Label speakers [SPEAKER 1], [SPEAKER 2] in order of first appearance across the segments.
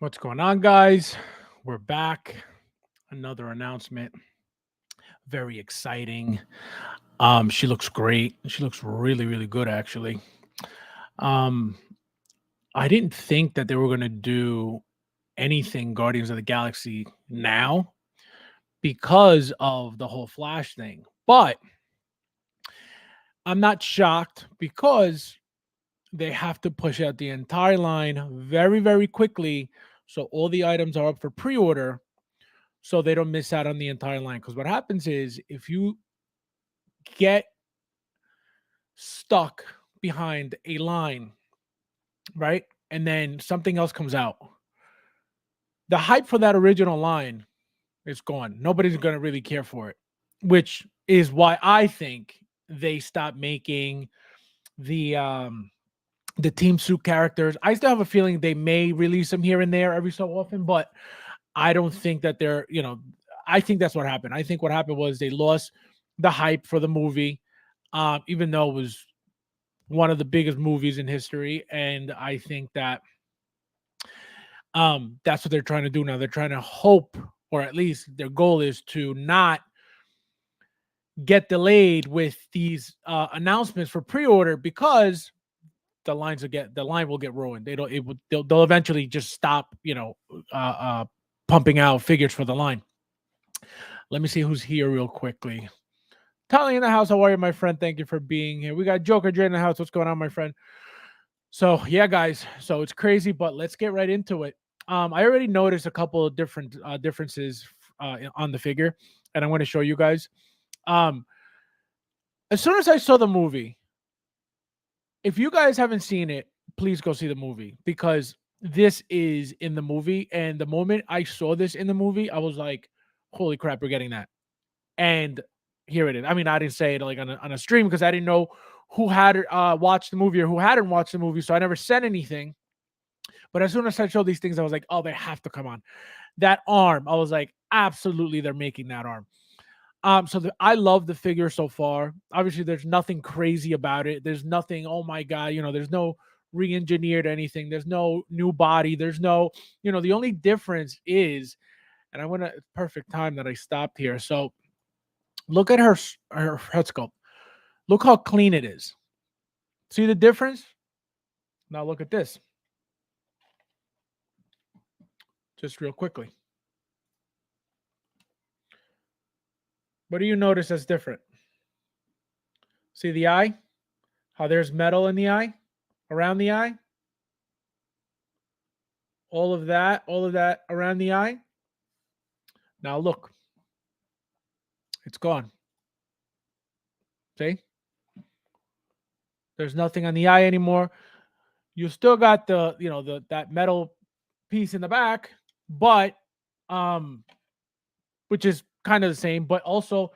[SPEAKER 1] What's going on, guys? We're back. Another announcement. Very exciting. She looks great. She looks really, really good, actually. Um, I didn't think that they were gonna do anything Guardians of the Galaxy now because of the whole Flash thing. But I'm not shocked because they have to push out the entire line very, very quickly. So all the items are up for pre-order so they don't miss out on the entire line. Because what happens is if you get stuck behind a line, right? And then something else comes out. The hype for that original line is gone. Nobody's going to really care for it, which is why I think they stopped making the the team suit characters. I still have a feeling they may release them here and there every so often, but I don't think that I think that's what happened. I think what happened was they lost the hype for the movie, even though it was one of the biggest movies in history. And I think that that's what they're trying to do now. They're trying to hope, or at least their goal is to not get delayed with these announcements for pre-order because the line will get ruined. They'll eventually just stop, pumping out figures for the line. Let me see who's here real quickly. Tally in the house. How are you, my friend? Thank you for being here. We got Joker J in the house. What's going on, my friend? So yeah, guys. So it's crazy, but let's get right into it. I already noticed a couple of different differences on the figure, and I'm going to show you guys. Um, as soon as I saw the movie, if you guys haven't seen it, please go see the movie because this is in the movie. And the moment I saw this in the movie, I was like, "Holy crap, we're getting that!" And here it is. I mean, I didn't say it like on a stream because I didn't know who had watched the movie or who hadn't watched the movie, so I never said anything. But as soon as I showed these things, I was like, "Oh, they have to come on." That arm, I was like, "Absolutely, they're making that arm." I love the figure so far. Obviously, there's nothing crazy about it. There's nothing, oh my God, there's no re-engineered anything. There's no new body. There's no, the only difference is, and I want to perfect time that I stopped here. So look at her head sculpt. Look how clean it is. See the difference? Now look at this. Just real quickly. What do you notice that's different? See the eye? How there's metal in the eye? Around the eye? All of that around the eye. Now look, it's gone. See? There's nothing on the eye anymore. You still got that metal piece in the back, but which is kind of the same, but also,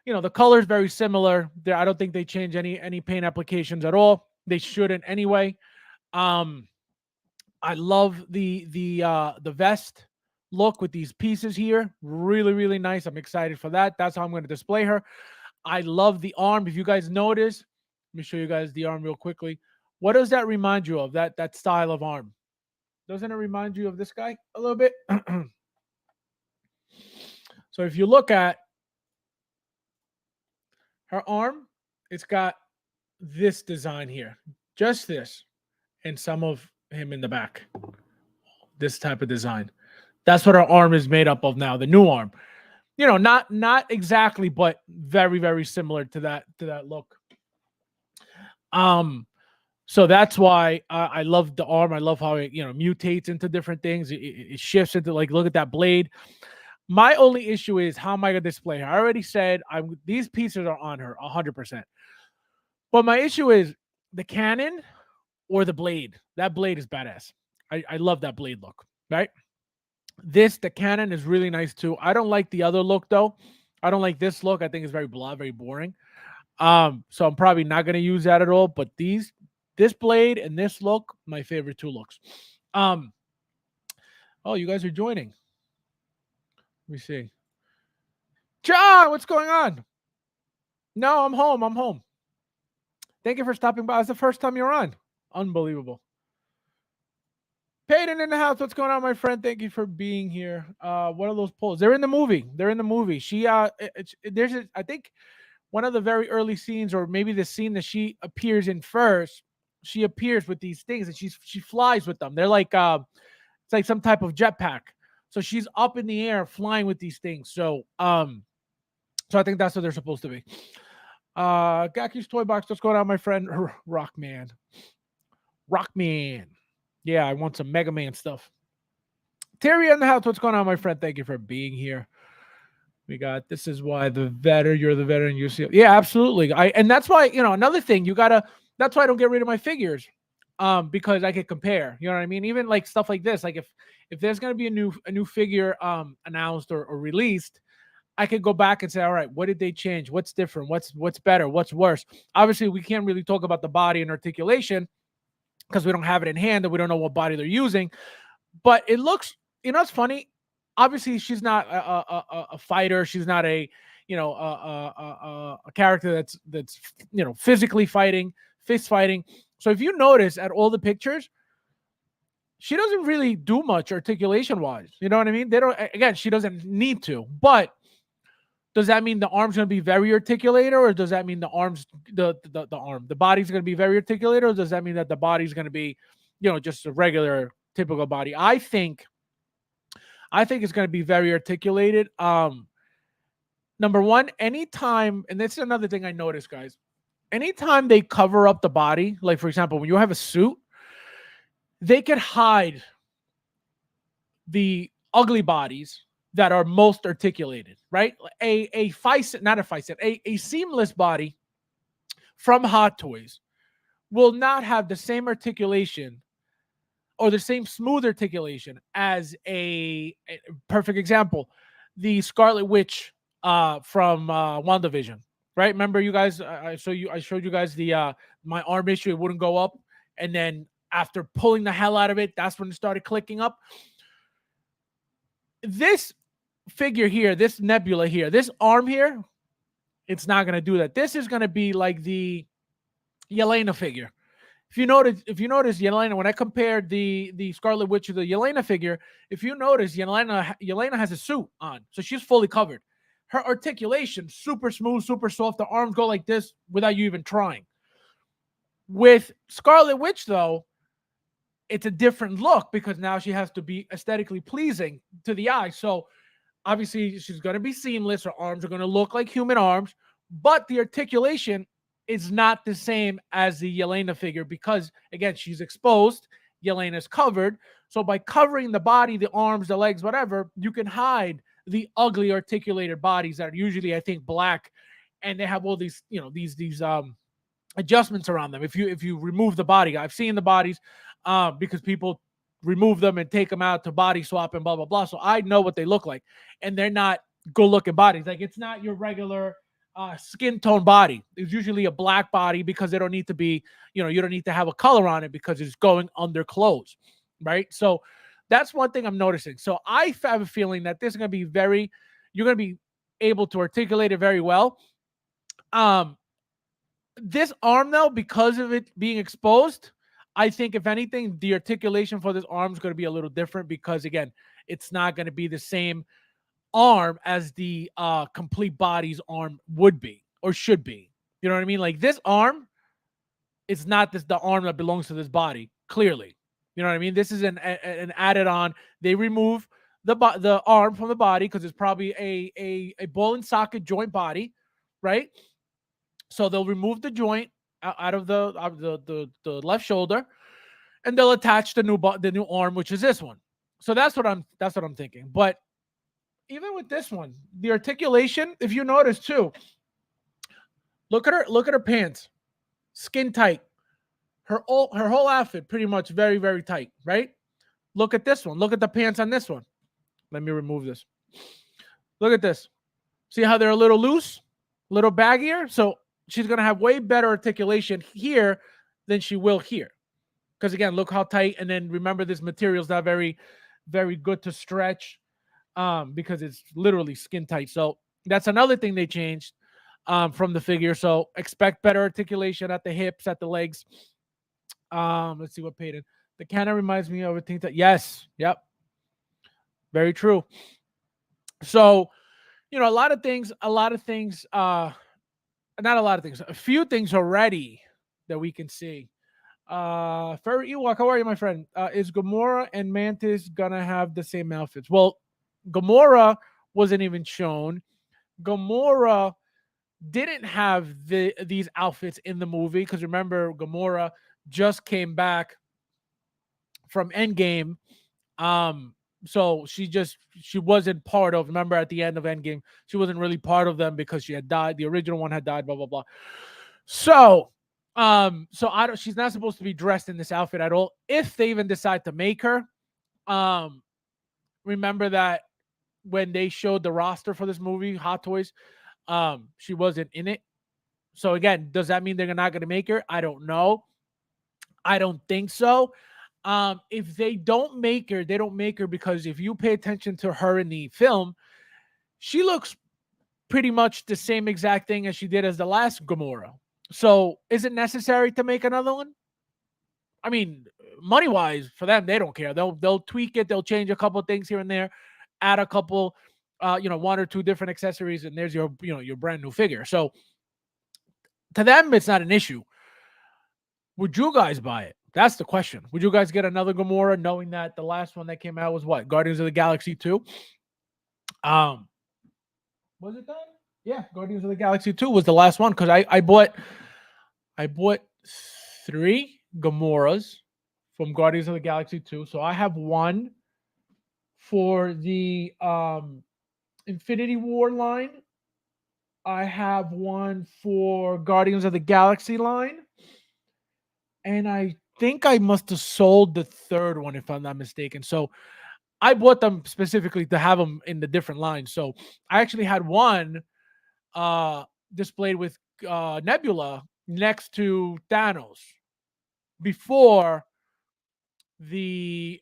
[SPEAKER 1] the color is very similar. There, I don't think they change any paint applications at all. They shouldn't anyway. Um, I love the vest look with these pieces here. Really, really nice. I'm excited for that. That's how I'm going to display her. I love the arm. If you guys notice, let me show you guys the arm real quickly. What does that remind you of? That style of arm? Doesn't it remind you of this guy a little bit? So if you look at her arm, it's got this design here, just this, and some of him in the back. This type of design. That's what her arm is made up of now. The new arm. Not exactly, but very, very similar to that look. Um, so that's why I love the arm. I love how it mutates into different things. It shifts into, like, look at that blade. My only issue is how am I gonna display her? I already said these pieces are on her 100%. But my issue is the cannon or the blade. That blade is badass. I love that blade look, right? The cannon is really nice too. I don't like the other look though. I don't like this look. I think it's very blah, very boring. So I'm probably not gonna use that at all. But this blade and this look, my favorite two looks. Um, oh, you guys are joining. Let me see. John, what's going on? No, I'm home. I'm home. Thank you for stopping by. It's the first time you're on. Unbelievable. Peyton in the house. What's going on, my friend? Thank you for being here. What are those polls? They're in the movie. They're in the movie. I think one of the very early scenes, or maybe the scene that she appears in first. She appears with these things, and she flies with them. They're like it's like some type of jetpack. So she's up in the air flying with these things. So I think that's what they're supposed to be. Gaki's Toy Box. What's going on, my friend? Rockman. Yeah, I want some Mega Man stuff. Terry in the house. What's going on, my friend? Thank you for being here. We got this is why you're the veteran you see. Yeah, absolutely. And that's why, another thing, that's why I don't get rid of my figures. Because I could compare. You know what I mean? Even like stuff like this, like if there's gonna be a new figure announced or released, I could go back and say, all right, what did they change? What's different? What's better? What's worse? Obviously, we can't really talk about the body and articulation because we don't have it in hand and we don't know what body they're using. But it looks, it's funny. Obviously, she's not a fighter. She's not a character that's physically fighting, fist fighting. So if you notice at all the pictures, she doesn't really do much articulation wise. You know what I mean? She doesn't need to. But does that mean the arm's going to be very articulated, or does that mean the body's going to be very articulated, or does that mean that the body's going to be, just a regular typical body? I think it's going to be very articulated. Number one, anytime, and this is another thing I noticed, guys, anytime they cover up the body, like for example, when you have a suit, they could hide the ugly bodies that are most articulated, right? A seamless body from Hot Toys will not have the same articulation or the same smooth articulation as a perfect example, the Scarlet Witch from WandaVision, right? Remember, you guys, I showed you guys the my arm issue, it wouldn't go up, and then after pulling the hell out of it, that's when it started clicking up. This figure here, this Nebula here, this arm here, it's not going to do that. This is going to be like the Yelena figure. If you notice, Yelena, when I compared the Scarlet Witch to the Yelena figure, if you notice, Yelena has a suit on, so she's fully covered. Her articulation, super smooth, super soft. The arms go like this without you even trying. With Scarlet Witch, though, it's a different look because now she has to be aesthetically pleasing to the eye. So obviously she's going to be seamless. Her arms are going to look like human arms, but the articulation is not the same as the Yelena figure because, again, she's exposed. Yelena's covered. So by covering the body, the arms, the legs, whatever, you can hide the ugly articulated bodies that are usually, I think, black, and they have all these, these adjustments around them. If you remove the body, I've seen the bodies because people remove them and take them out to body swap and blah blah blah. So I know what they look like, and they're not good looking bodies. Like, it's not your regular skin tone body. It's usually a black body because they don't need to be, you don't need to have a color on it because it's going under clothes, right? So that's one thing I'm noticing. So I have a feeling that this is going to be you're going to be able to articulate it very well. This arm, though, because of it being exposed, I think, if anything, the articulation for this arm is going to be a little different because, again, it's not going to be the same arm as the complete body's arm would be or should be. You know what I mean? Like, this arm is not the arm that belongs to this body, clearly. You know what I mean? This is an added on. They remove the arm from the body because it's probably a ball and socket joint body, right? So they'll remove the joint out of the left shoulder, and they'll attach the new arm, which is this one. So that's what I'm thinking. But even with this one, the articulation, if you notice too, look at her pants, skin tight. Her whole outfit pretty much very, very tight, right? Look at this one. Look at the pants on this one. Let me remove this. Look at this. See how they're a little loose, a little baggier? So she's going to have way better articulation here than she will here. Because, again, look how tight. And then remember, this material is not very, very good to stretch because it's literally skin tight. So that's another thing they changed from the figure. So expect better articulation at the hips, at the legs. Let's see what Peyton. The cannon reminds me of a thing that yes, yep, very true. So, a lot of things, not a lot of things, a few things already that we can see. Furry Ewok, how are you, my friend? Is Gamora and Mantis gonna have the same outfits? Well, Gamora wasn't even shown. Gamora didn't have these outfits in the movie because remember, Gamora just came back from Endgame. So she wasn't part of. Remember at the end of Endgame, she wasn't really part of them because she had died. The original one had died. Blah blah blah. So, so I don't. She's not supposed to be dressed in this outfit at all. If they even decide to make her, um, remember that when they showed the roster for this movie, Hot Toys, she wasn't in it. So again, does that mean they're not going to make her? I don't know. I don't think so. If they don't make her, they don't make her because if you pay attention to her in the film, she looks pretty much the same exact thing as she did as the last Gamora. So is it necessary to make another one? I mean, money wise, for them, they don't care. They'll tweak it. They'll change a couple of things here and there, add a couple, one or two different accessories, and there's your brand new figure. So to them, it's not an issue. Would you guys buy it? That's the question. Would you guys get another Gamora knowing that the last one that came out was what? Guardians of the Galaxy 2? Was it that? Yeah, Guardians of the Galaxy 2 was the last one because I bought 3 Gamoras from Guardians of the Galaxy 2. So I have one for the Infinity War line. I have one for Guardians of the Galaxy line. And I think I must have sold the third one if I'm not mistaken. So I bought them specifically to have them in the different lines. So I actually had one displayed with Nebula next to Thanos before the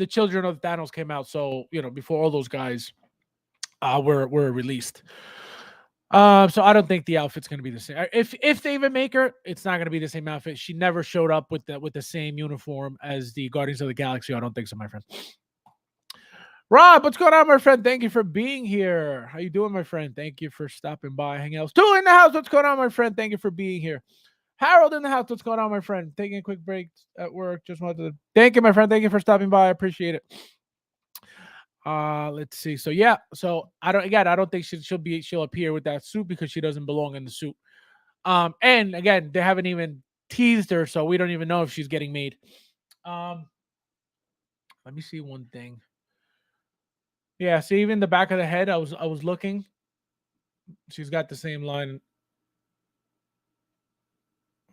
[SPEAKER 1] Children of Thanos came out. So before all those guys were released. So I don't think the outfit's going to be the same. If they even make her, it's not going to be the same outfit. She never showed up with the same uniform as the Guardians of the Galaxy. I don't think so, my friend. Rob, what's going on, my friend? Thank you for being here. How you doing, my friend? Thank you for stopping by. Hang out. Stu in the house. What's going on, my friend? Thank you for being here. Harold in the house. What's going on, my friend? Taking a quick break at work. Just wanted to thank you, my friend. Thank you for stopping by. I appreciate it. Let's see. So yeah, I don't think she'll appear with that suit because she doesn't belong in the suit. And again, they haven't even teased her, so we don't even know if she's getting made. Let me see one thing. Yeah, see, even the back of the head, I was looking. She's got the same line.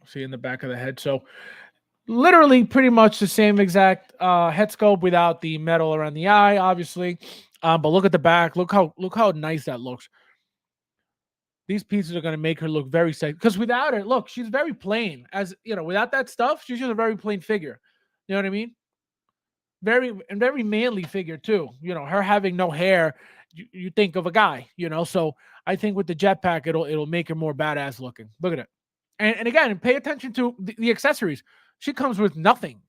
[SPEAKER 1] See in the back of the head. So literally pretty much the same exact head sculpt without the metal around the eye, obviously. But look at the back. Look how nice that looks. These pieces are going to make her look very sexy. Because without it, look, she's very plain. As without that stuff, she's just a very plain figure. You know what I mean? Very manly figure too. Her having no hair, you think of a guy. So I think with the jetpack, it'll make her more badass looking. Look at it. And again, pay attention to the accessories. She comes with nothing.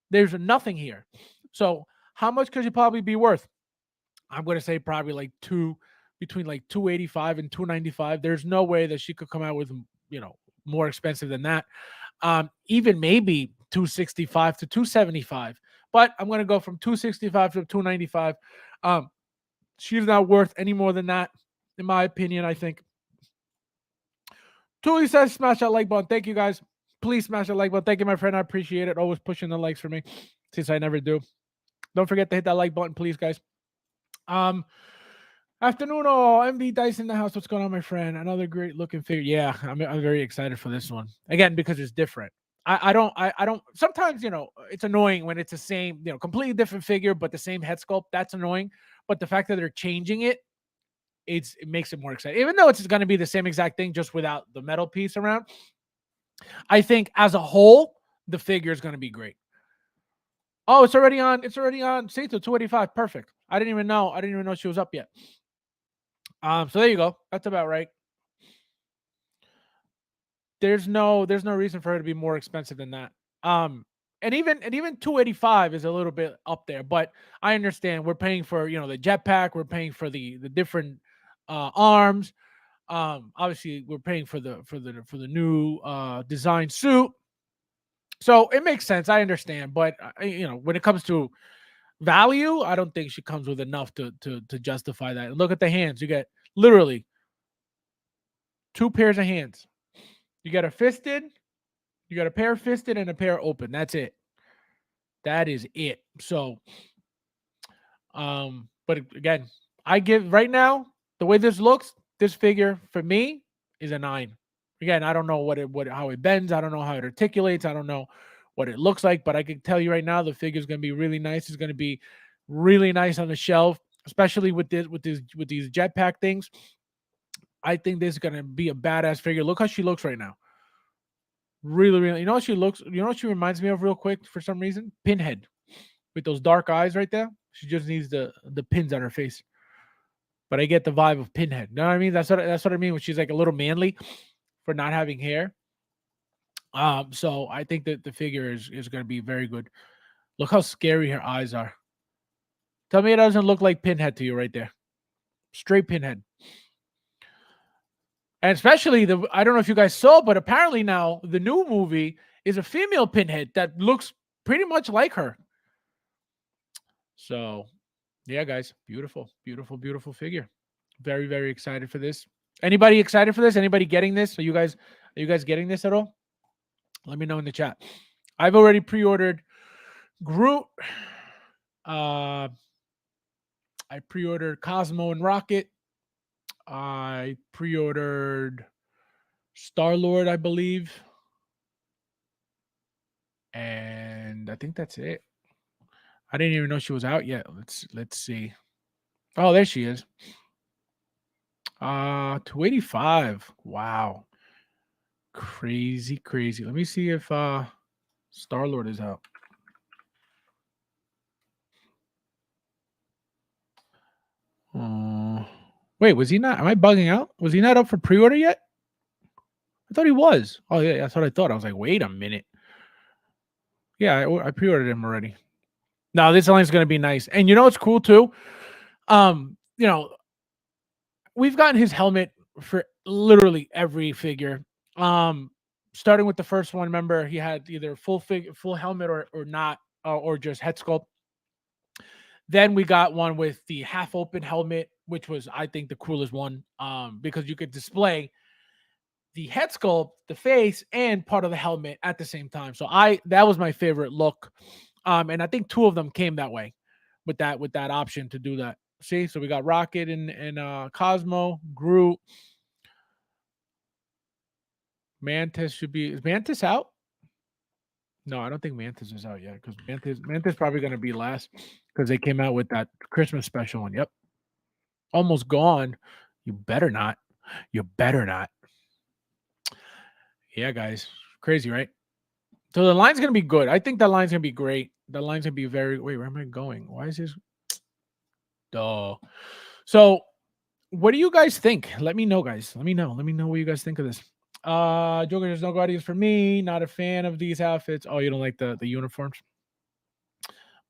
[SPEAKER 1] There's nothing here. So how much could she probably be worth? I'm going to say probably between like 285 and 295. There's no way that she could come out with, more expensive than that. Even maybe 265 to 275. But I'm going to go from 265 to 295. She's not worth any more than that, in my opinion, I think. Tuli says, smash that like button. Thank you, guys. Please smash that like button. Thank you, my friend. I appreciate it. Always pushing the likes for me, since I never do. Don't forget to hit that like button, please, guys. Afternoon, MV Dice in the house. What's going on, my friend? Another great looking figure. Yeah, I'm very excited for this one. Again, because it's different. I don't. Sometimes it's annoying when it's the same, completely different figure, but the same head sculpt. That's annoying. But the fact that they're changing it, it makes it more exciting. Even though it's going to be the same exact thing, just without the metal piece around. I think as a whole, the figure is going to be great. Oh, it's already on. It's already on. Sato 285. Perfect. I didn't even know she was up yet. So there you go. That's about right. There's no reason for her to be more expensive than that. and even 285 is a little bit up there, but I understand we're paying for the jetpack, we're paying for the different arms. Obviously we're paying for the new design suit, so it makes sense. I understand, but when it comes to value, I don't think she comes with enough to justify that. Look at the hands. You get literally two pairs of hands. You got a fisted, you got a pair fisted and a pair open. That's it. That is it. So, but again, I give right now the way this looks, this figure for me is a 9. Again, I don't know how it bends. I don't know how it articulates. I don't know what it looks like, but I can tell you right now the figure is going to be really nice. It's going to be really nice on the shelf, especially with these jetpack things. I think this is going to be a badass figure. Look how she looks right now. Really, really. You know what she looks? You know what she reminds me of, real quick, for some reason? Pinhead, with those dark eyes right there. She just needs the pins on her face. But I get the vibe of Pinhead. You know what I mean? That's what I mean when she's like a little manly for not having hair. So I think that the figure is going to be very good. Look how scary her eyes are. Tell me it doesn't look like Pinhead to you right there. Straight Pinhead. And especially I don't know if you guys saw, but apparently now the new movie is a female Pinhead that looks pretty much like her. So, yeah, guys, beautiful, beautiful, beautiful figure. Very, very excited for this. Anybody excited for this? Anybody getting this? Are you guys getting this at all? Let me know in the chat. I've already pre-ordered Groot. I pre-ordered Cosmo and Rocket. I pre-ordered Star-Lord, I believe. And I think that's it. I didn't even know she was out yet. Let's see. Oh, there she is. 285. Wow. Crazy, crazy. Let me see if Star-Lord is out. Wait, was he not? Am I bugging out? Was he not up for pre-order yet? I thought he was. Oh yeah, that's what I thought. I was like, wait a minute. Yeah, I pre-ordered him already. No, this line's gonna be nice. And you know what's cool too? We've gotten his helmet for literally every figure. Starting with the first one, remember he had either full helmet or not, or just head sculpt. Then we got one with the half open helmet, which was, I think, the coolest one, because you could display the head sculpt, the face, and part of the helmet at the same time. So that was my favorite look. And I think two of them came that way with that option to do that. See, so we got Rocket and Cosmo, Groot. Mantis is Mantis out? No, I don't think Mantis is out yet, because Mantis probably going to be last because they came out with that Christmas special one. Yep. Almost gone. You better not. You better not. Yeah, guys. Crazy, right? So the line's going to be good. I think that line's going to be great. The line's going to be very... Wait, where am I going? Why is this... Duh. So what do you guys think? Let me know, guys. Let me know what you guys think of this. Joker, there's no guardians for me. Not a fan of these outfits. Oh, you don't like the uniforms?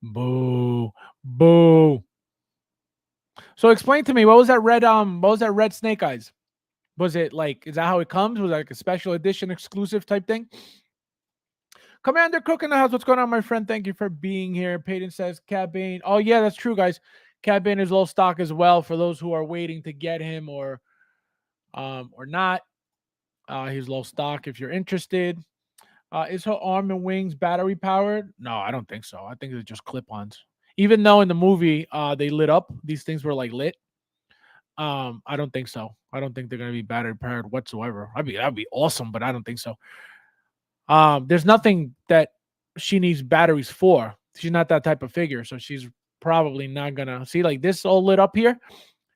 [SPEAKER 1] Boo. Boo. So explain to me, what was that red Snake Eyes? Was it like, is that how it comes? Was it like a special edition exclusive type thing? Commander Cook in the house. What's going on, my friend? Thank you for being here. Peyton says Cad Bane. Oh, yeah, that's true, guys. Cad Bane is low stock as well for those who are waiting to get him or not. He's low stock if you're interested. Is her arm and wings battery powered? No, I don't think so. I think it's just clip-ons. Even though in the movie they lit up, these things were like lit. I don't think so. I don't think they're gonna be battery powered whatsoever. That'd be awesome, but I don't think so. There's nothing that she needs batteries for. She's not that type of figure, so she's probably not gonna see like this all lit up here.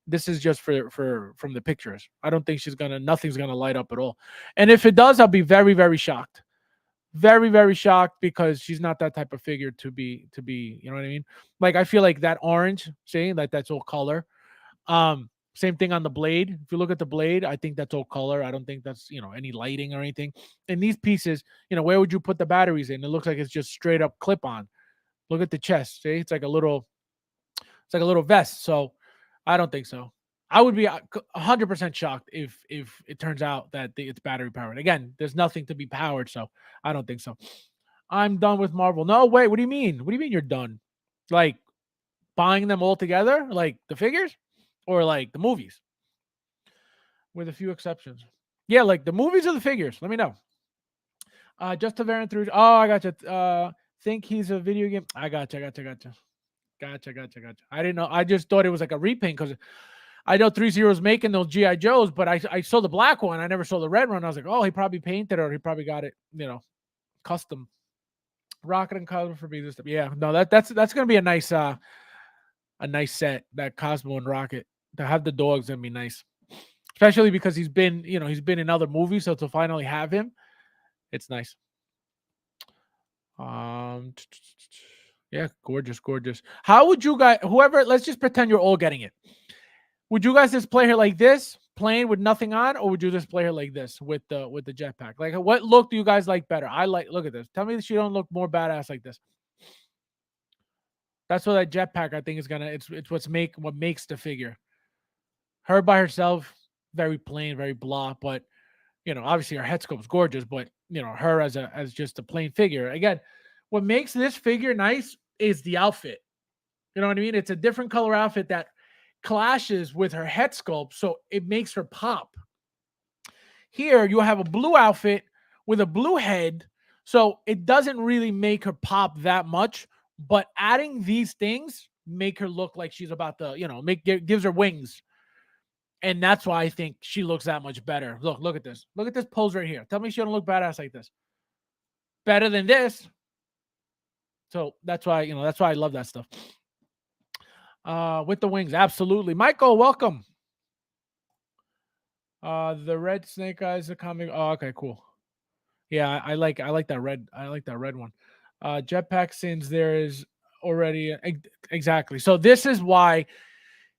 [SPEAKER 1] This is just for from the pictures. I don't think nothing's gonna light up at all. And if it does, I'll be very, very shocked. Very, very shocked, because she's not that type of figure to be, you know what I mean? Like, I feel like that orange, see, like that's all color. Same thing on the blade. If you look at the blade, I think that's all color. I don't think that's, any lighting or anything. In these pieces, where would you put the batteries in? It looks like it's just straight up clip on. Look at the chest. See, it's like a little vest. So I don't think so. I would be 100% shocked if it turns out that it's battery powered. Again, there's nothing to be powered, so I don't think so. I'm done with Marvel. No, wait, what do you mean? What do you mean you're done? Like buying them all together, like the figures, or like the movies, with a few exceptions. Yeah, like the movies or the figures. Let me know. Just a variant through. Oh, I got you. Think he's a video game. I got you. Gotcha. I didn't know. I just thought it was like a repaint because I know 3-0's making those GI Joes, but I saw the black one. I never saw the red one. I was like, oh, he probably painted it, or he probably got it, custom. Rocket and Cosmo for me this stuff. Yeah, no, that's gonna be a nice set. That Cosmo and Rocket to have the dogs gonna be nice, especially because he's been in other movies, so to finally have him, it's nice. Yeah, gorgeous. How would you guys, let's just pretend you're all getting it. Would you guys just play her like this, plain with nothing on, or would you just play her like this with the jetpack? Like, what look do you guys like better? Look at this. Tell me that she don't look more badass like this. That's what that jetpack I think is gonna. It's what makes the figure. Her by herself, very plain, very blah. But obviously her head sculpt's gorgeous. But her as just a plain figure. Again, what makes this figure nice is the outfit. You know what I mean? It's a different color outfit that clashes with her head sculpt, so it makes her pop. Here you have a blue outfit with a blue head, so it doesn't really make her pop that much, but adding these things make her look like she's about to, gives her wings. And that's why I think she looks that much better. Look at this. Look at this pose right here. Tell me she don't look badass like this. Better than this. So that's why I love that stuff. With the wings, absolutely. Michael, welcome. The red Snake Eyes are coming. Oh, okay, cool. Yeah, I like that red. I like that red one. Jetpack, since there is already exactly. So this is why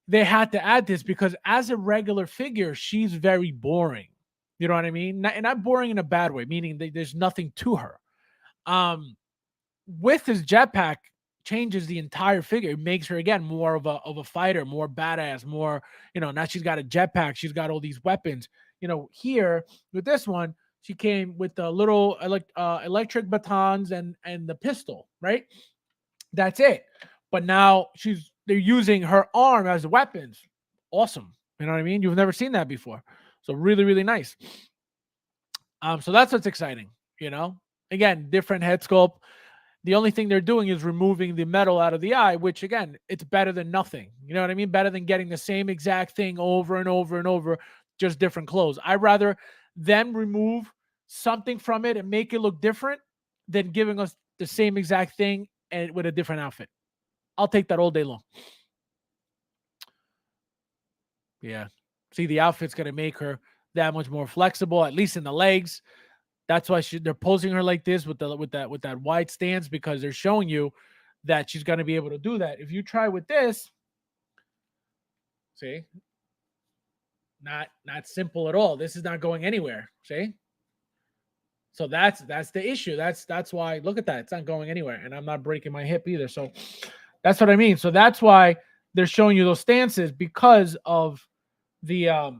[SPEAKER 1] they had to add this, because as a regular figure, she's very boring. You know what I mean? Not boring in a bad way, meaning there's nothing to her. With his jetpack, changes the entire figure. It makes her again more of a fighter, more badass, more, now she's got a jetpack, she's got all these weapons. Here with this one, she came with the little electric batons and the pistol, right? That's it. But now they're using her arm as weapons. Awesome. You know what I mean? You've never seen that before. So really, really nice. So that's what's exciting, Again, different head sculpt. The only thing they're doing is removing the metal out of the eye, which again, it's better than nothing. You know what I mean? Better than getting the same exact thing over and over and over, just different clothes. I'd rather them remove something from it and make it look different than giving us the same exact thing and with a different outfit. I'll take that all day long. Yeah. See, the outfit's going to make her that much more flexible, at least in the legs. That's why they're posing her like this with that wide stance, because they're showing you that she's going to be able to do that. If you try with this, see, not simple at all. This is not going anywhere. See, so that's the issue. That's why. Look at that. It's not going anywhere, and I'm not breaking my hip either. So that's what I mean. So that's why they're showing you those stances, because of the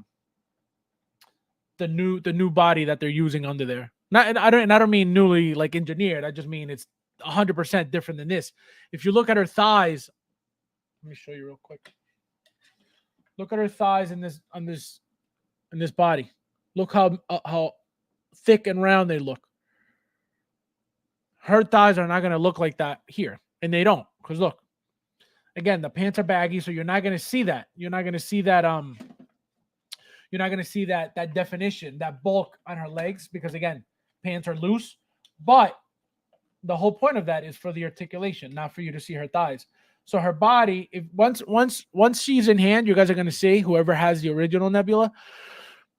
[SPEAKER 1] new body that they're using under there. I don't mean newly like engineered. I just mean it's 100% different than this. If you look at her thighs, let me show you real quick. Look at her thighs in this body. Look how thick and round they look. Her thighs are not going to look like that here, and they don't, because look. Again, the pants are baggy, so you're not going to see that. You're not going to see that you're not going to see that definition, that bulk on her legs, because again, pants are loose. But the whole point of that is for the articulation, not for you to see her thighs. So her body, if once she's in hand, you guys are going to see, whoever has the original Nebula,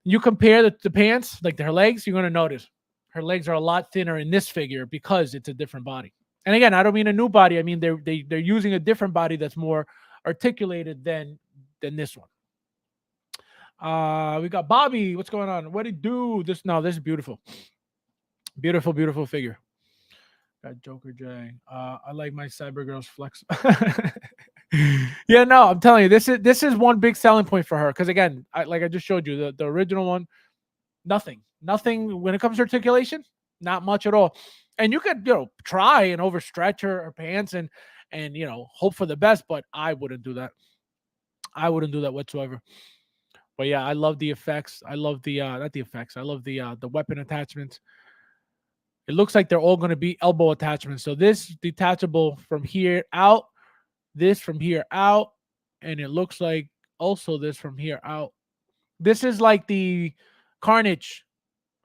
[SPEAKER 1] you compare the pants, like her legs, you're going to notice her legs are a lot thinner in this figure because it's a different body. And again, I don't mean a new body. I mean they're using a different body that's more articulated than this one. We got Bobby. What's going on? What do you do? This is beautiful. Beautiful, beautiful figure. Got Joker J. I like my Cyber Girls flex. Yeah, no, I'm telling you, this is one big selling point for her. Because again, like I just showed you, the original one, nothing when it comes to articulation, not much at all. And you could try and overstretch her pants and hope for the best, but I wouldn't do that. I wouldn't do that whatsoever. But yeah, I love the effects. I love the not the effects. I love the weapon attachments. It looks like they're all going to be elbow attachments. So this detachable from here out, this from here out, and it looks like also this from here out. This is like the Carnage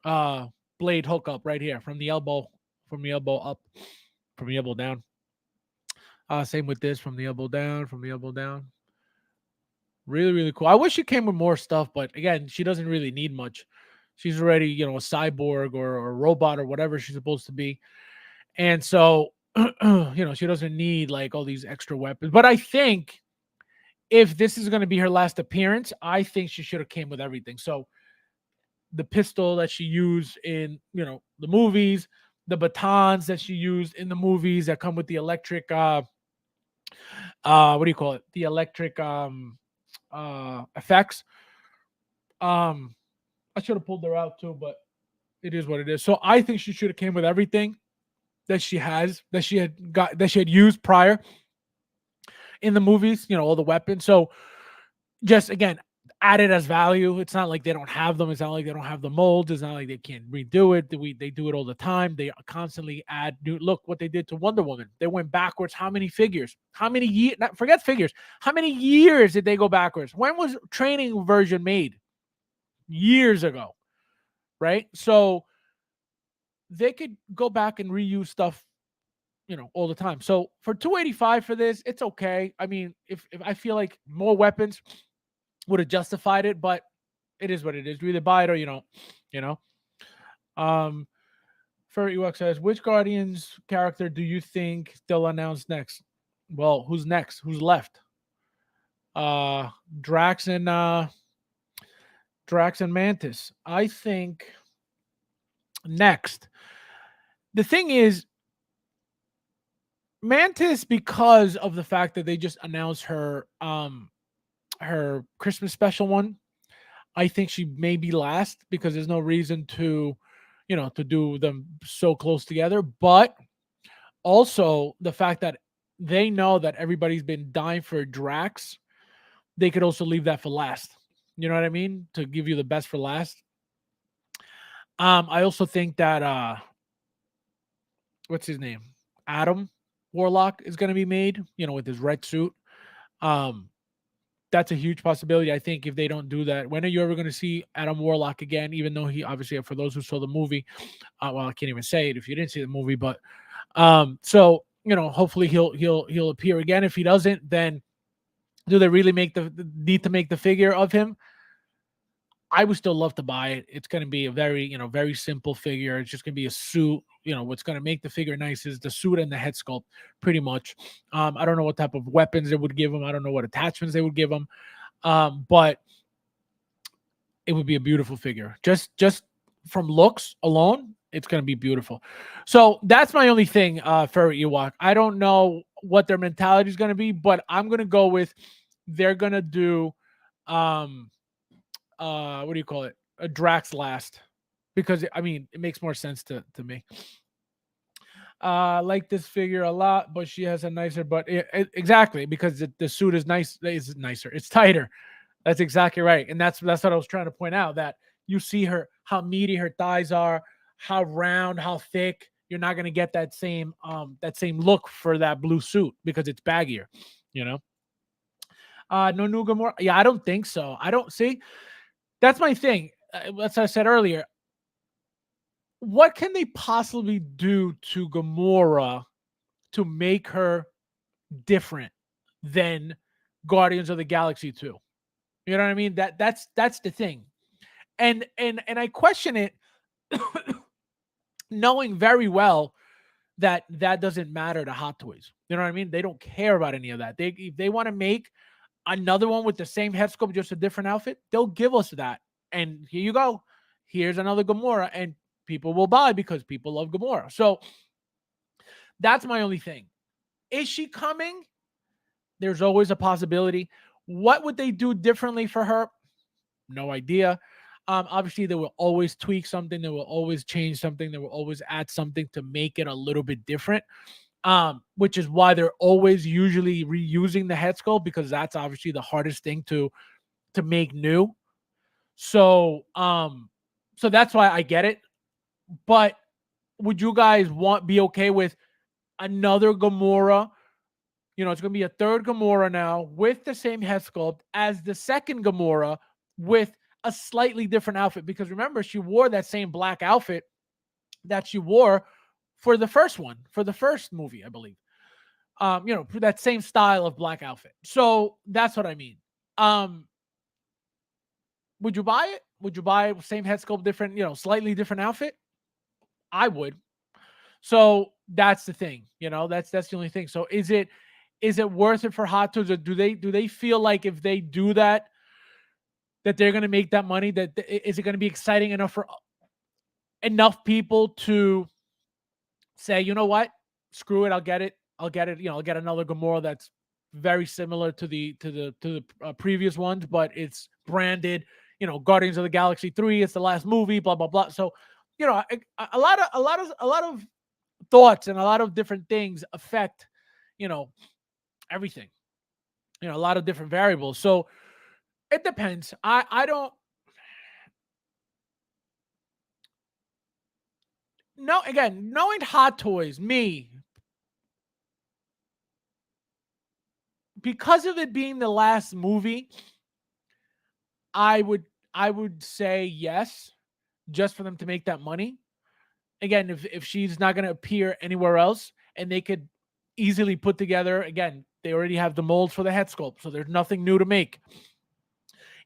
[SPEAKER 1] uh blade hookup right here from the elbow up, from the elbow down. Same with this, from the elbow down, from the elbow down. Really, really cool. I wish she came with more stuff, but again, she doesn't really need much. She's already, a cyborg or a robot or whatever she's supposed to be. And so, she doesn't need like all these extra weapons. But I think if this is going to be her last appearance, I think she should have came with everything. So the pistol that she used in, the movies, the batons that she used in the movies that come with the electric what do you call it? The electric effects. I should have pulled her out too, but it is what it is. So I think she should have came with everything that she had used prior in the movies, all the weapons. So just again, added as value. It's not like they don't have them. It's not like they don't have the molds. It's not like they can't redo it. They do it all the time. They constantly add new. Look what they did to Wonder Woman. They went backwards. How many figures? How many years? Forget figures. How many years did they go backwards? When was training version made? Years ago, right? So they could go back and reuse stuff, all the time. So for 285 for this, it's okay. I mean, if I feel like more weapons would have justified it, but it is what it is. You either buy it or you don't, you know. Um Furry UX says, which Guardians character do you think they'll announce next? Well, who's next? Who's left? Uh Drax and Mantis. I think next. The thing is, Mantis, because of the fact that they just announced her Christmas special one, I think she may be last because there's no reason to, to do them so close together. But also the fact that they know that everybody's been dying for Drax, they could also leave that for last. You know what I mean? To give you the best for last. I also think that what's his name? Adam Warlock is going to be made, with his red suit. That's a huge possibility. I think if they don't do that, when are you ever going to see Adam Warlock again? Even though he obviously, for those who saw the movie, well, I can't even say it if you didn't see the movie, but so hopefully he'll appear again. If he doesn't, then do they really need to make the figure of him? I would still love to buy it. It's going to be a very, very simple figure. It's just going to be a suit. What's going to make the figure nice is the suit and the head sculpt, pretty much. I don't know what type of weapons they would give him. I don't know what attachments they would give him. But it would be a beautiful figure. Just from looks alone, it's going to be beautiful. So that's my only thing for Ewok. I don't know what their mentality is going to be, but I'm going to go with they're going to do what do you call it? A Drax last, because it makes more sense to me. I like this figure a lot, but she has a nicer butt. Exactly, because the suit is nice. It's nicer. It's tighter. That's exactly right. And that's what I was trying to point out, that you see how meaty her thighs are, how round, how thick. You're not going to get that same look for that blue suit because it's baggier, No Gamora. Yeah, I don't think so. I don't see. That's my thing. As I said earlier, what can they possibly do to Gamora to make her different than Guardians of the Galaxy 2? You know what I mean? That's the thing. And I question it knowing very well that doesn't matter to Hot Toys. You know what I mean? They don't care about any of that. If they want to make another one with the same head sculpt, just a different outfit, they'll give us that. And here you go. Here's another Gamora, and people will buy because people love Gamora. So that's my only thing. Is she coming? There's always a possibility. What would they do differently for her? No idea. Obviously, they will always tweak something. They will always change something. They will always add something to make it a little bit different. Which is why they're always usually reusing the head sculpt, because that's obviously the hardest thing to make new. So so that's why I get it. But would you guys be okay with another Gamora? You know, it's going to be a third Gamora now with the same head sculpt as the second Gamora with a slightly different outfit. Because remember, she wore that same black outfit that she wore for the first one, for the first movie, I believe. You know, that same style of black outfit. So that's what I mean. Would you buy it? Would you buy it? Same head sculpt, different, you know, slightly different outfit? I would. So that's the thing, you know, that's the only thing. So is it worth it for Hot Toys, or do they feel like if they do that, that they're going to make that money? That is it going to be exciting enough for enough people to say, you know what, screw it, I'll get it. You know, I'll get another Gamora that's very similar to the previous ones, but it's branded, you know, Guardians of the Galaxy 3. It's the last movie, blah blah blah. So, you know, a lot of thoughts and a lot of different things affect, you know, everything. You know, a lot of different variables. So it depends. I don't know. Again, knowing Hot Toys, me, because of it being the last movie, I would say yes, just for them to make that money. Again, if she's not going to appear anywhere else, and they could easily put together, again, they already have the molds for the head sculpt, so there's nothing new to make.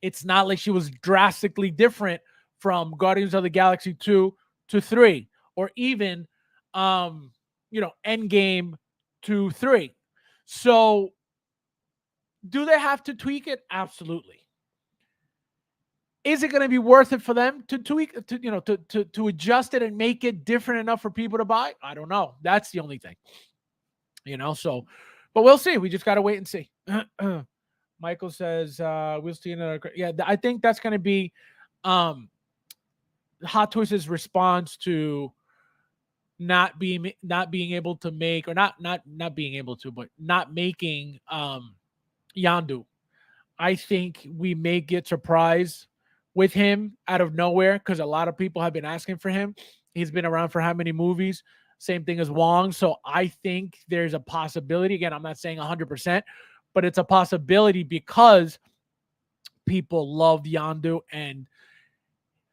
[SPEAKER 1] It's not like she was drastically different from Guardians of the Galaxy 2 to 3, or even you know, Endgame to 3. So do they have to tweak it? Absolutely. Is it going to be worth it for them to tweak, to, you know, to adjust it and make it different enough for people to buy? I don't know. That's the only thing, you know. So, but we'll see. We just got to wait and see. Michael says we'll see another. Yeah, I think that's going to be Hot Toys' response to not being able to make, or not being able to, but not making Yandu. I think we may get surprised with him out of nowhere, because a lot of people have been asking for him. He's been around for how many movies? Same thing as Wong. So I think there's a possibility. Again, I'm not saying 100%, but it's a possibility because people love Yandu, and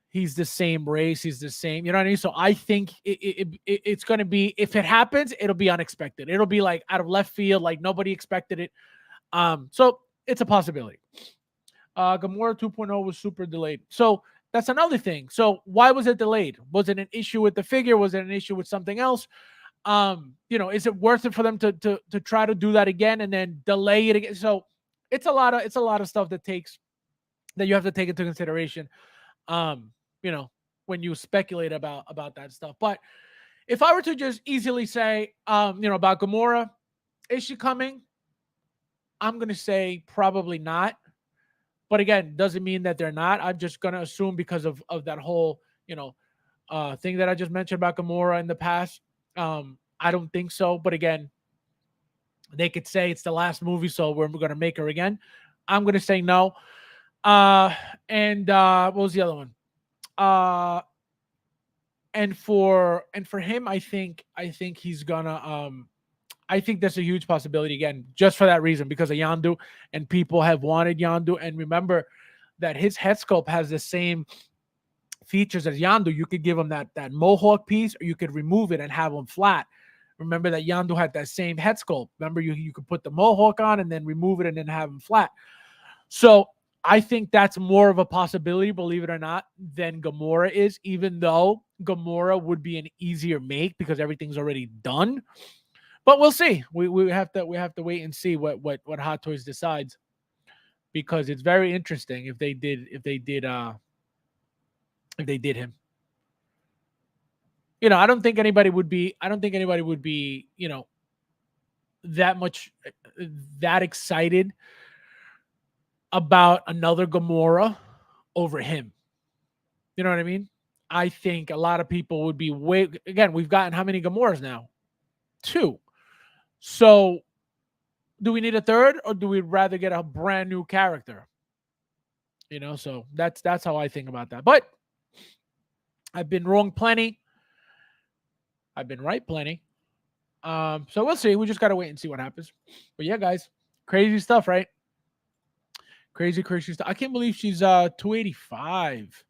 [SPEAKER 1] he's the same race. He's the same, you know what I mean? So I think it's going to be, if it happens, it'll be unexpected. It'll be like out of left field, like nobody expected it. So it's a possibility. Gamora 2.0 was super delayed. So that's another thing. So why was it delayed? Was it an issue with the figure? Was it an issue with something else? You know, is it worth it for them to try to do that again and then delay it again? So it's a lot of stuff that you have to take into consideration. You know, when you speculate about that stuff. But if I were to just easily say, you know, about Gamora, is she coming? I'm gonna say probably not. But again, doesn't mean that they're not. I'm just gonna assume because of that whole, you know, thing that I just mentioned about Gamora in the past. I don't think so. But again, they could say it's the last movie, so we're gonna make her again. I'm gonna say no. And what was the other one? And for him, I think he's gonna I think that's a huge possibility, again, just for that reason, because of Yandu, and people have wanted Yandu. And remember that his head sculpt has the same features as Yandu. You could give him that mohawk piece, or you could remove it and have him flat. Remember that Yandu had that same head sculpt. Remember, you could put the mohawk on and then remove it and then have him flat. So I think that's more of a possibility, believe it or not, than Gamora is, even though Gamora would be an easier make because everything's already done. But we'll see. We have to wait and see what Hot Toys decides. because it's very interesting if they did him. I don't think anybody would be that much that excited about another Gamora over him. You know what I mean? I think a lot of people would be again, we've gotten how many Gamoras now? 2. So do we need a third, or do we rather get a brand new character? So that's how I think about that. But I've been wrong plenty. I've been right plenty. So we'll see. We just gotta wait and see what happens. But yeah, guys, crazy stuff, right? Crazy stuff. I can't believe she's 285.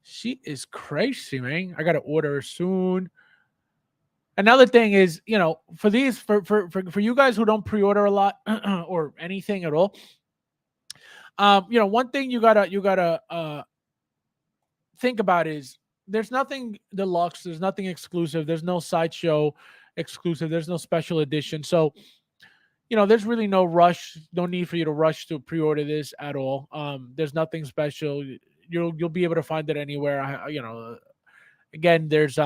[SPEAKER 1] She is crazy, man. I gotta order her soon. Another thing is, for these for you guys who don't pre-order a lot or anything at all, one thing you gotta think about is there's nothing deluxe, there's nothing exclusive, there's no sideshow exclusive, there's no special edition. So, there's really no rush, no need for you to rush to pre-order this at all. There's nothing special. You'll be able to find it anywhere. Again, there's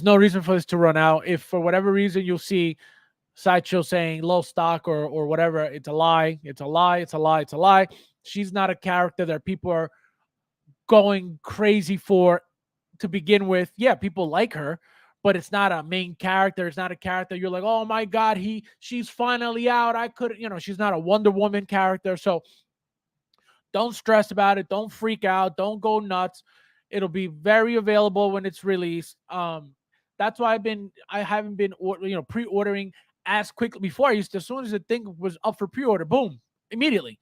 [SPEAKER 1] no reason for this to run out. If for whatever reason you'll see Sideshow saying low stock or whatever, it's a lie. It's a lie. It's a lie. It's a lie. She's not a character that people are going crazy for to begin with. Yeah, people like her, but it's not a main character. It's not a character you're like, oh my God, she's finally out. I couldn't, she's not a Wonder Woman character. So don't stress about it. Don't freak out. Don't go nuts. It'll be very available when it's released. That's why I haven't been pre-ordering as quickly before. I used to, as soon as the thing was up for pre-order, boom, immediately.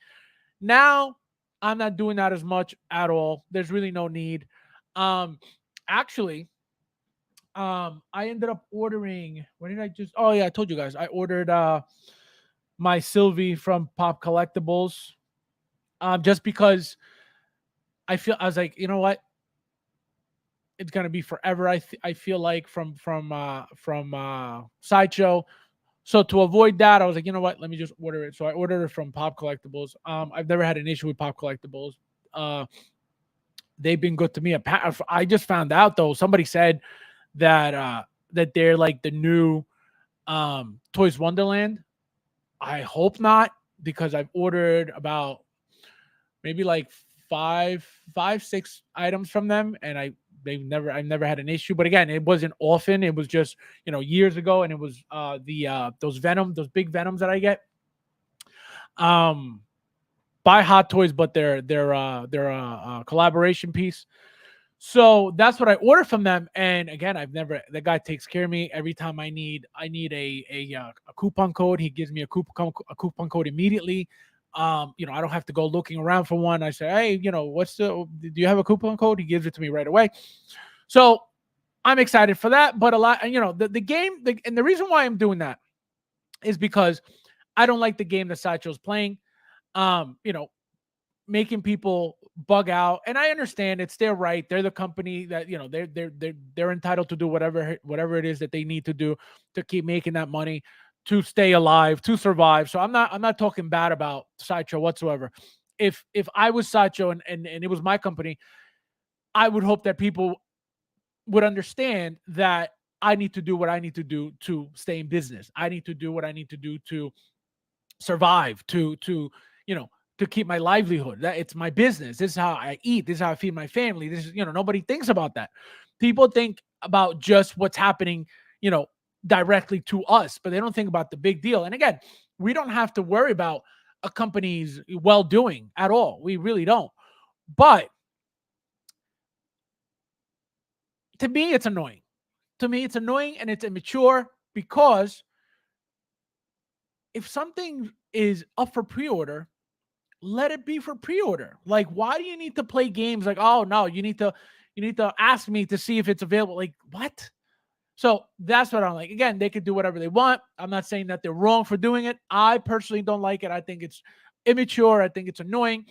[SPEAKER 1] Now I'm not doing that as much at all. There's really no need. Actually, I ended up ordering. What did I just? Oh yeah, I told you guys. I ordered my Sylvie from Pop Collectibles. Just because I was like, you know what? It's gonna be forever. I feel like from Sideshow. So to avoid that, I was like, you know what? Let me just order it. So I ordered it from Pop Collectibles. I've never had an issue with Pop Collectibles. They've been good to me. I just found out though. Somebody said that that they're like the new Toys Wonderland. I hope not, because I've ordered about maybe like five, 6 items from them, and I've never had an issue. But again, it wasn't often. It was just years ago, and it was those big Venoms that I get by Hot Toys, but they're a collaboration piece. So that's what I ordered from them. And again, the guy takes care of me every time I need a coupon code. He gives me a coupon code immediately. I don't have to go looking around for one. I say, hey, do you have a coupon code? He gives it to me right away. So I'm excited for that. But a lot, the game, and the reason why I'm doing that is because I don't like the game that Sideshow's playing. Making people bug out, and I understand it's their right. They're the company that they're entitled to do whatever it is that they need to do to keep making that money, to stay alive, to survive. So I'm not talking bad about Sideshow whatsoever. If I was Sideshow and it was my company, I would hope that people would understand that I need to do what I need to do to stay in business. I need to do what I need to do to survive, to keep my livelihood. That it's my business. This is how I eat. This is how I feed my family. This is, nobody thinks about that. People think about just what's happening, directly to us, but they don't think about the big deal. And again, we don't have to worry about a company's well-doing at all. We really don't. But to me, it's annoying. And it's immature, because if something is up for pre-order, let it be for pre-order. Like, why do you need to play games like, oh no, you need to ask me to see if it's available? Like, what? So that's what I'm like. Again, they could do whatever they want. I'm not saying that they're wrong for doing it. I personally don't like it. I think it's immature. I think it's annoying.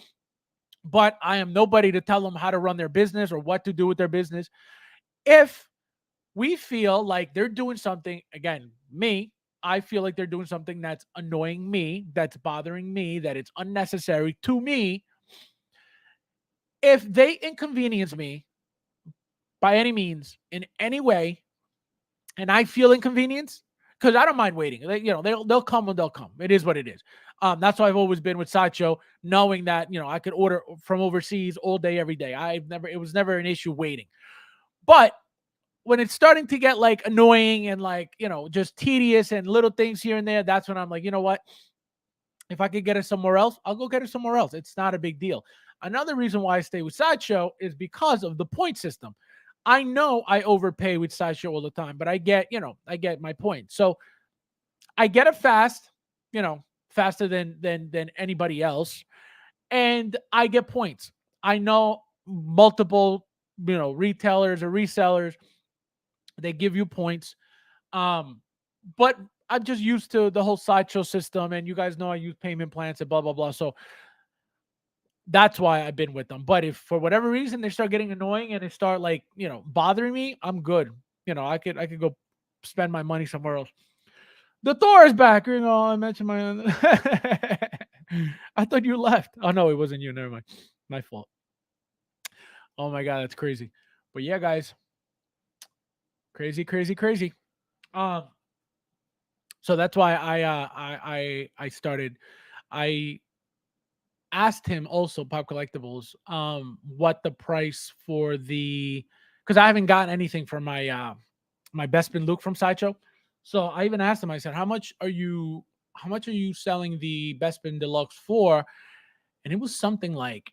[SPEAKER 1] But I am nobody to tell them how to run their business or what to do with their business. If we feel like they're doing something, again, me, I feel like they're doing something that's annoying me, that's bothering me, that it's unnecessary to me. If they inconvenience me by any means, in any way, and I feel inconvenience, because I don't mind waiting. They'll come when they'll come. It is what it is. That's why I've always been with Sideshow, knowing that I could order from overseas all day, every day. It was never an issue waiting. But when it's starting to get like annoying and like just tedious and little things here and there, that's when I'm like, you know what? If I could get it somewhere else, I'll go get it somewhere else. It's not a big deal. Another reason why I stay with Sideshow is because of the point system. I know I overpay with Sideshow all the time, but I get my points. So I get it fast, faster than anybody else, and I get points. I know multiple, retailers or resellers, they give you points. But I'm just used to the whole Sideshow system, and you guys know I use payment plans and blah blah blah. So that's why I've been with them. But if for whatever reason they start getting annoying and they start like bothering me, I'm good. I could go spend my money somewhere else. The Thor is back. I mentioned my. I thought you left. Oh no, it wasn't you. Never mind. My fault. Oh my god, that's crazy. But yeah, guys, crazy, crazy, crazy. So that's why I started. I asked him also, Pop Collectibles, what the price for because I haven't gotten anything for my my Bespin Luke from Sideshow. So I even asked him, I said, how much are you selling the Bespin Deluxe for? And it was something like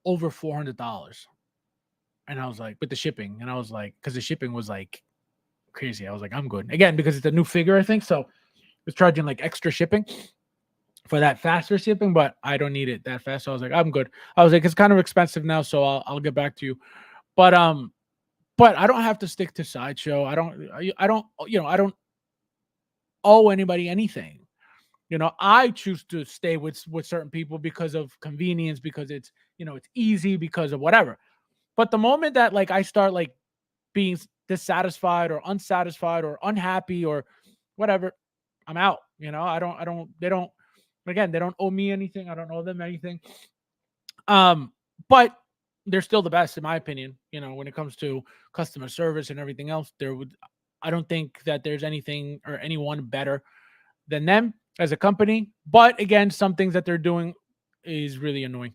[SPEAKER 1] over $400. And I was like, with the shipping. And I was like, because the shipping was like crazy. I was like, I'm good. Again, because it's a new figure, I think. So was charging like extra shipping for that faster shipping, but I don't need it that fast. So I was like, I'm good. I was like, it's kind of expensive now, so I'll get back to you. But I don't have to stick to Sideshow. I don't owe anybody anything. I choose to stay with certain people because of convenience, because it's it's easy, because of whatever. But the moment that like I start like being dissatisfied or unsatisfied or unhappy or whatever, I'm out. They don't owe me anything. I don't owe them anything. But they're still the best in my opinion. When it comes to customer service and everything else, I don't think that there's anything or anyone better than them as a company. But again, some things that they're doing is really annoying.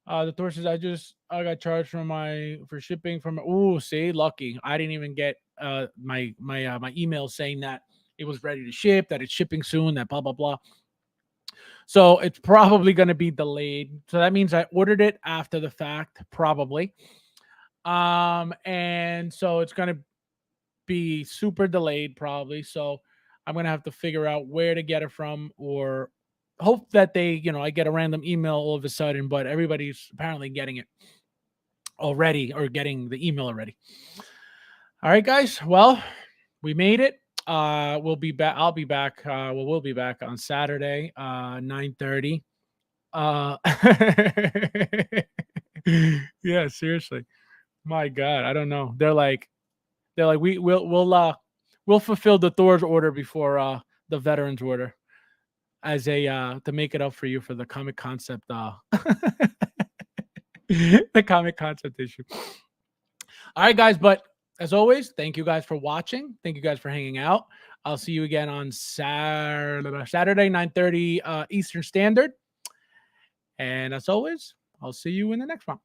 [SPEAKER 1] The Thor says, I got charged for shipping from. Oh, see, lucky. I didn't even get my email saying that it was ready to ship, that it's shipping soon, that blah blah blah. So it's probably going to be delayed. So that means I ordered it after the fact, probably. And so it's going to be super delayed, probably. So I'm going to have to figure out where to get it from, or hope that they, I get a random email all of a sudden, but everybody's apparently getting it already, or getting the email already. All right, guys. Well, we made it. We'll be back. I'll be back. We'll be back on Saturday, 9:30. Yeah, seriously. My God, I don't know. They're like we'll fulfill the Thor's order before the veterans order, as a to make it up for you for the comic concept the comic concept issue. All right, guys, but as always, thank you guys for watching. Thank you guys for hanging out. I'll see you again on Saturday, 9:30 Eastern Standard. And as always, I'll see you in the next one.